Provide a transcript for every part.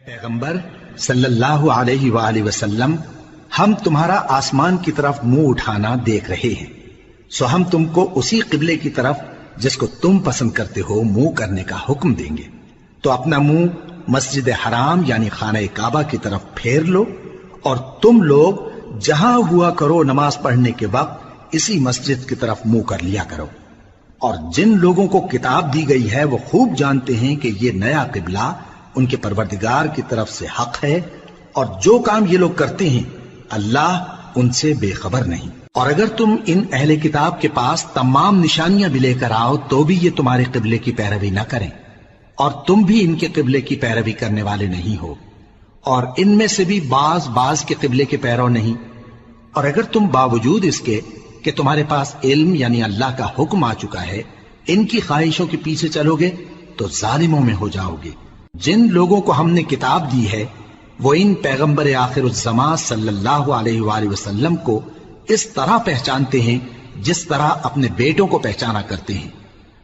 پیغمبر صلی اللہ علیہ وآلہ وسلم، ہم تمہارا آسمان کی طرف منہ اٹھانا دیکھ رہے ہیں، سو ہم تم کو اسی قبلے کی طرف جس کو تم پسند کرتے ہو منہ کرنے کا حکم دیں گے، تو اپنا منہ مسجد حرام یعنی خانہ کعبہ کی طرف پھیر لو، اور تم لوگ جہاں ہوا کرو نماز پڑھنے کے وقت اسی مسجد کی طرف منہ کر لیا کرو۔ اور جن لوگوں کو کتاب دی گئی ہے وہ خوب جانتے ہیں کہ یہ نیا قبلہ ان کے پروردگار کی طرف سے حق ہے، اور جو کام یہ لوگ کرتے ہیں اللہ ان سے بے خبر نہیں۔ اور اگر تم ان اہل کتاب کے پاس تمام نشانیاں بھی لے کر آؤ تو بھی یہ تمہارے قبلے کی پیروی نہ کریں، اور تم بھی ان کے قبلے کی پیروی کرنے والے نہیں ہو، اور ان میں سے بھی بعض کے قبلے کے پیرو نہیں۔ اور اگر تم باوجود اس کے کہ تمہارے پاس علم یعنی اللہ کا حکم آ چکا ہے ان کی خواہشوں کے پیچھے چلو گے تو ظالموں میں ہو جاؤ گے۔ جن لوگوں کو ہم نے کتاب دی ہے وہ ان پیغمبر آخر الزماں صلی اللہ علیہ وآلہ وسلم کو اس طرح پہچانتے ہیں جس طرح اپنے بیٹوں کو پہچانا کرتے ہیں،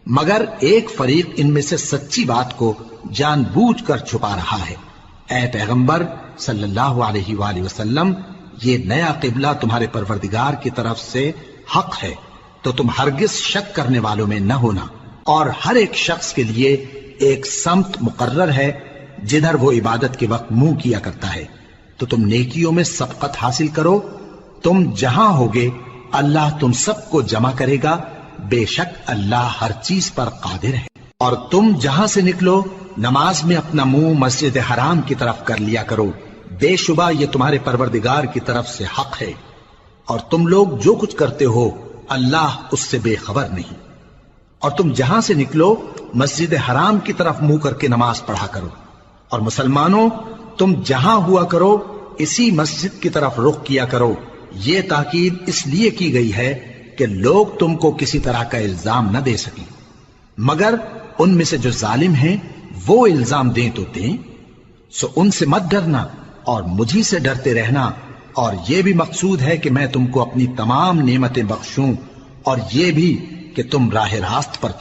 مگر ایک فریق ان میں سے سچی بات کو جان بوجھ کر چھپا رہا ہے۔ اے پیغمبر صلی اللہ علیہ وآلہ وسلم، یہ نیا قبلہ تمہارے پروردگار کی طرف سے حق ہے، تو تم ہرگز شک کرنے والوں میں نہ ہونا، اور ہر ایک شخص کے لیے ایک سمت مقرر ہے جدھر وہ عبادت کے وقت منہ کیا کرتا ہے، تو تم نیکیوں میں سبقت حاصل کرو۔ تم جہاں ہوگے اللہ تم سب کو جمع کرے گا، بے شک اللہ ہر چیز پر قادر ہے۔ اور تم جہاں سے نکلو نماز میں اپنا منہ مسجد حرام کی طرف کر لیا کرو، بے شبہ یہ تمہارے پروردگار کی طرف سے حق ہے، اور تم لوگ جو کچھ کرتے ہو اللہ اس سے بے خبر نہیں۔ اور تم جہاں سے نکلو مسجد حرام کی طرف منہ کر کے نماز پڑھا کرو، اور مسلمانوں تم جہاں ہوا کرو اسی مسجد کی طرف رخ کیا کرو۔ یہ تاکید اس لیے کی گئی ہے کہ لوگ تم کو کسی طرح کا الزام نہ دے سکیں، مگر ان میں سے جو ظالم ہیں وہ الزام دیں تو دیں، سو ان سے مت ڈرنا اور مجھی سے ڈرتے رہنا، اور یہ بھی مقصود ہے کہ میں تم کو اپنی تمام نعمتیں بخشوں، اور یہ بھی کہ تم راہ راست پر